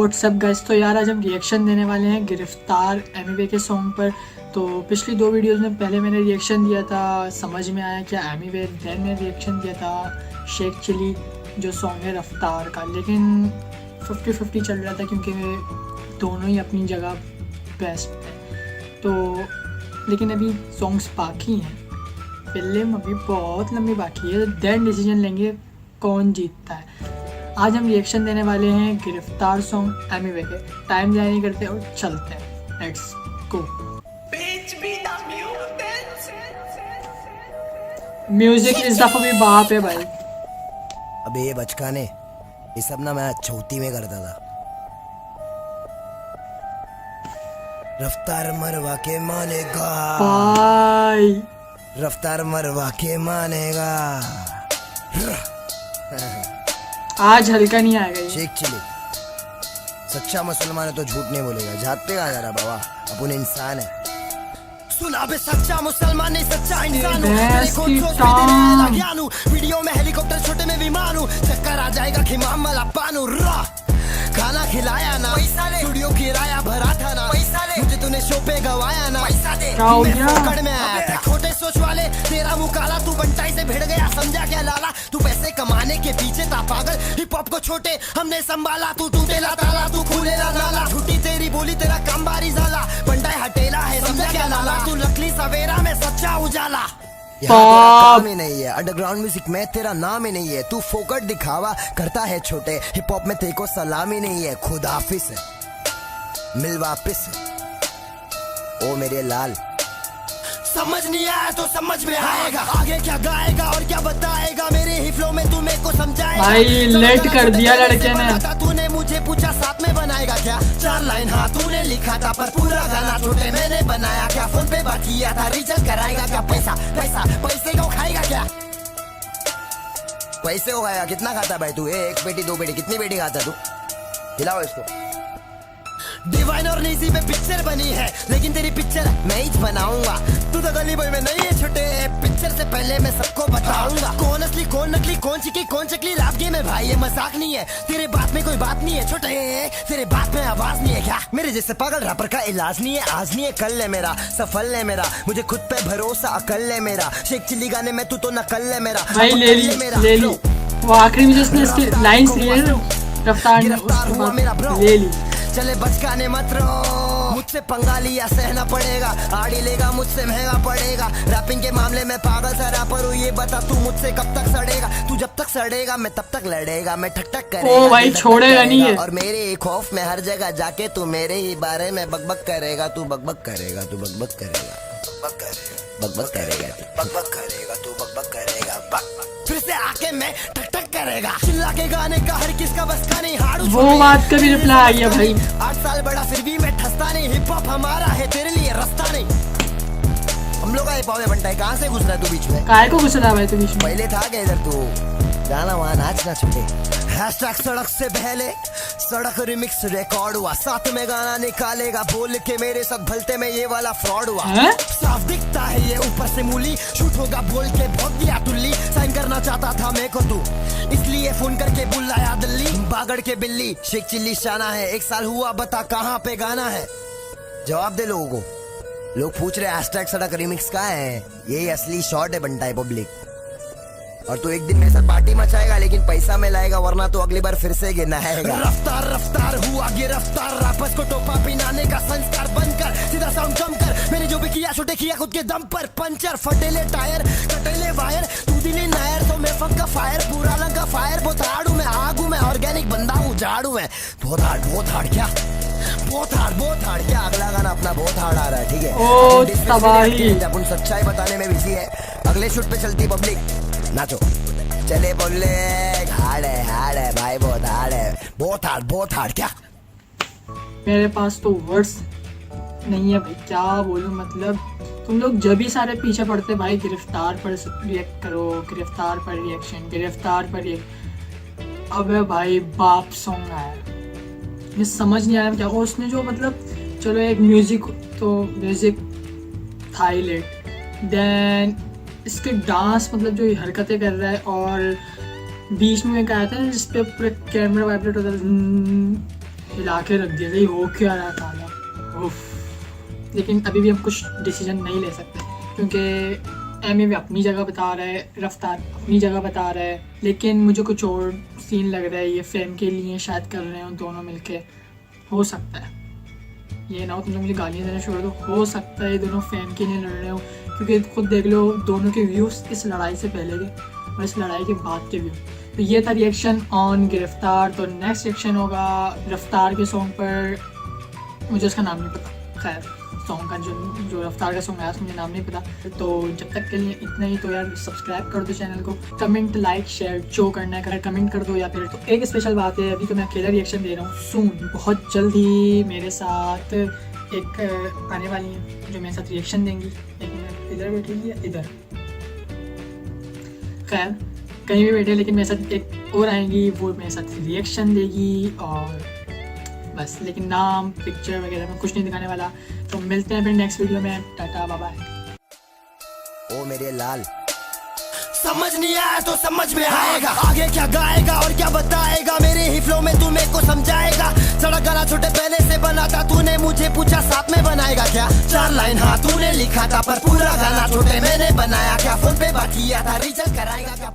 WhatsApp guys. तो यार आज हम रिएक्शन देने वाले हैं गिरफ्तार एमिवे के सॉन्ग पर। तो पिछली दो वीडियोस में पहले मैंने रिएक्शन दिया था, समझ में आया क्या एमिवे, देन ने रिएक्शन दिया था शेख चिली जो सॉन्ग है रफ्तार का। लेकिन 50-50 चल रहा था क्योंकि दोनों ही अपनी जगह बेस्ट है। तो लेकिन अभी सॉन्ग्स बाकी हैं, फिल्म अभी बहुत लंबी बाकी है, देन डिसीजन लेंगे कौन जीतता है। आज हम रिएक्शन देने वाले हैं गिरफ्तार सॉन्ग एमिवे के। टाइम ज़ाया नहीं करते और चलते हैं, लेट्स गो। म्यूजिक इस दफा भी बाप है भाई। अबे ये बचकाने, ये सब ना मैं चौथी में करता था। रफ्तार मरवा के मानेगा भाई, रफ्तार मरवा के मानेगा। आज हल्का नहीं आएगा ये। शेख चिली सच्चा मुसलमान है तो झूठ नहीं बोलेगा। जात पे कहा जा रहा बाबा, अपन इंसान है। सुना बे सच्चा मुसलमान नहीं सच्चा इंसान हूं। मेरे को सोच में तेरे लग्यानु, वीडियो में हेलीकॉप्टर छोटे में विमान हूं। चक्कर आ जाएगा खिमाम मला पानू रा। खाना खिलाया ना, स्टूडियो किराया भरा था ना, मुझे तूने शो पे गवाया ना, पैसा दे पकड़ में आया था। छोटे सोच वाले तेरा मुंह काला, तू बंटाई से भिड़ गया समझा क्या लाला। तू पैसे कमाने के पीछे था पागल, हिप हॉप को छोटे हमने संभाला। तू टूटेला ताला, तू खुलेला नाला, झूठी तेरी बोली तेरा काम बारी झाला। बंटाई हटेला है समझा क्या लाला, तू लकली सवेरा में सच्चा उजाला। काम ही नहीं है अंडरग्राउंड म्यूजिक में, तेरा नाम ही नहीं है। तू फोकट दिखावा करता है छोटे, हिप हॉप में तेरे को सलाम ही नहीं है। खुद हाफिज है, मिल वापिस है ओ मेरे लाल। समझ नहीं आया तो समझ में आएगा, आगे क्या गाएगा और क्या बताएगा। मेरे ही फ्लो में तू मेरे को समझाएगा। भाई लेट कर दिया लड़के ने। तूने मुझे पूछा साथ में बनाएगा क्या, 4 लाइन हाँ तूने लिखा था पर पूरा गाना छोटे मैंने बनाया क्या। फोन पे बात किया था रिचार्ज कराएगा क्या, पैसा पैसा पैसे को खाएगा क्या। पैसे को खाएगा, कितना खाता भाई तू? एक पेटी 2 पेटी कितनी पेटी खाता तू? खिलाओ इसको। डिवाइन और लेजी पे पिक्चर बनी है, लेकिन तेरी पिक्चर मैं ही बनाऊंगा। तू तो गली बॉय में नहीं है छोटे, पिक्चर से पहले मैं सबको बताऊंगा। कौन असली कौन नकली, कौन चिकी कौन चकली। रात गेम है भाई, ये मजाक नहीं है। तेरे बात में कोई बात नहीं है छोटे, तेरे बात में आवाज नहीं है क्या। मेरे जैसे पागल रैपर का इलाज नहीं है, आज नहीं है कल है मेरा, सफल है मेरा। मुझे खुद पे भरोसा अकल है मेरा। शेख चिली गाने में तू तो नकल है मेरा। भाई ले ली वो आखिरी में जिसने इसकी लाइंस ली है रफ्तार ने, उसके बाद ले ली। चले बचकाने मत रो, मुझसे पंगा लिया सहना पड़ेगा। आड़ी लेगा मुझसे महंगा पड़ेगा। रैपिंग के मामले में पागल सा रैपर हूँ, ये बता तू मुझसे कब तक सड़ेगा। तू जब तक सड़ेगा मैं तब तक लड़ेगा। मैं ठक ठक करेगा, ओ भाई छोड़ेगा नहीं है। और मेरे खौफ में हर जगह जाके तू मेरे ही बारे में बकबक करेगा। तू बकबक करेगा, तू बकबक करेगा, बकबक करेगा, बकबक करेगा, तू बकबक करेगा। फिर से आके मैं ठक ठक करेगा। चिल्ला के गाने का हर किसका बस का नहीं। हाड़ू वो बात का भी रिप्लाई आई है भाई। 8 साल बड़ा फिर भी मैं ठसता नहीं। हिप हॉप हमारा है, तेरे लिए रास्ता नहीं। हम लोग का हिप हॉप है बंटाई, कहाँ से घुस रहा है तू बीच में? काय को घुसा था भाई तू बीच में? पहले था क्या इधर तू? जाना वहाँ नाचना छोटे। हैशटैग सड़क से पहले सड़क रिमिक्स रिकॉर्ड हुआ, साथ में गाना निकालेगा बोल के मेरे साथ भलते में ये वाला फ्रॉड हुआ। साफ दिखता है ये ऊपर से मूली, शूट होगा बोल के भोग दिया टुल्ली। साइन करना चाहता था मेरे को तू, इसलिए फोन करके बुलाया दिल्ली। बागड़ के बिल्ली शेख चिल्ली शाना है, 1 साल हुआ बता कहाँ पे गाना है। जवाब दे लोगों को, लोग पूछ रहे हैशटैग सड़क रिमिक्स का है। यही असली शॉट है बंटाई पब्लिक। और तू एक दिन मेरे साथ पार्टी मचाएगा, लेकिन पैसा में लाएगा, वरना तो अगली बार फिर से गिनाएगा। रफ्तार रफ्तार हुआ गिरफ्तार, रैपर्स को टोपा पिनाने का संस्कार बंद कर, सीधा साउंड कम कर। मैंने जो भी किया छोटे किया खुद के दम पर। पंचर फटेले टायर कटेले वायर, तू दिली नायर तो मैं फक का फायर। पूरा लंका फायर, बहुत हार्ड हूँ मैं, आग हूँ मैं, ऑर्गेनिक बंदा हूँ, झाड़ू मैं। बहुत हार्ड क्या, बहुत हार्ड क्या। अगला गाना अपना बहुत हार्ड आ रहा है, ठीक है। ओ तबाही, अपन सच्चाई बताने में बिजी है। अगले शूट पे चलती पब्लिक, नाचो चले बोले। हार्ड है भाई, बहुत हार्ड क्या। मेरे पास तो वर्ड्स नहीं है भाई, क्या बोलूं। मतलब तुम लोग जब भी सारे पीछे पड़ते भाई, गिरफ्तार पर रिएक्ट करो, गिरफ्तार पर रिएक्शन, गिरफ्तार पर रिएक्ट। अबे भाई बाप सॉन्ग आया, मुझे समझ नहीं आया क्या। और उसने जो मतलब चलो एक म्यूजिक था ही लेट, देन इसके डांस मतलब जो हरकतें कर रहा है, और बीच में कहा था जिसपे पूरे कैमरा वाइब्रेट होता है, हिला के रख दिया, ये हो क्या रहा था। उफ। लेकिन अभी भी हम कुछ डिसीजन नहीं ले सकते क्योंकि एमी भी अपनी जगह बता रहा है, रफ्तार अपनी जगह बता रहा है, लेकिन मुझे कुछ और सीन लग रहा है ये फेम के लिए शायद कर रहे हो दोनों मिलके। हो सकता है ये ना हो तुम लोग मुझे गालियाँ देना छोड़ दो, हो सकता है ये दोनों फेम के लिए लड़ रहे हो क्योंकि खुद देख लो दोनों के व्यूज़ इस लड़ाई से पहले के और इस लड़ाई के बाद के व्यू। तो ये था रिएक्शन ऑन गिरफ्तार। तो नेक्स्ट रिएक्शन होगा रफ्तार के सॉन्ग पर, मुझे उसका नाम नहीं पता, खैर सॉन्ग का जो रफ्तार का सॉन्ग आया मुझे नाम नहीं पता। तो जब तक के लिए इतना ही। तो यार सब्सक्राइब कर दो चैनल को, कमेंट लाइक शेयर जो करना है कर कमेंट कर दो। या फिर तो एक स्पेशल बात है, अभी तो मैं अकेला रिएक्शन दे रहा हूँ, सून बहुत जल्द ही मेरे साथ एक आने वाली है जो मेरे साथ रिएक्शन देंगी। एक मिनट, इधर बैठेगी या इधर, खैर कहीं भी बैठे, लेकिन मेरे साथ एक और आएंगी, वो मेरे साथ रिएक्शन देगी और बस। लेकिन नाम पिक्चर वगैरह में कुछ नहीं दिखाने वाला। तो मिलते हैं फिर नेक्स्ट वीडियो में, टाटा बाय बाय। ओ मेरे लाल, समझ नहीं आया तो समझ में आएगा, आगे क्या गाएगा और क्या बताएगा, मेरे ही फ्लो में तू मेरे को समझाएगा। सड़क गाना छोटे पहले से बना था, तूने मुझे पूछा साथ में बनाएगा क्या, 4 लाइन हाँ तूने लिखा था पर पूरा गाना छोटे मैंने बनाया क्या, फोन पे बात किया था रिचल कराएगा क्या।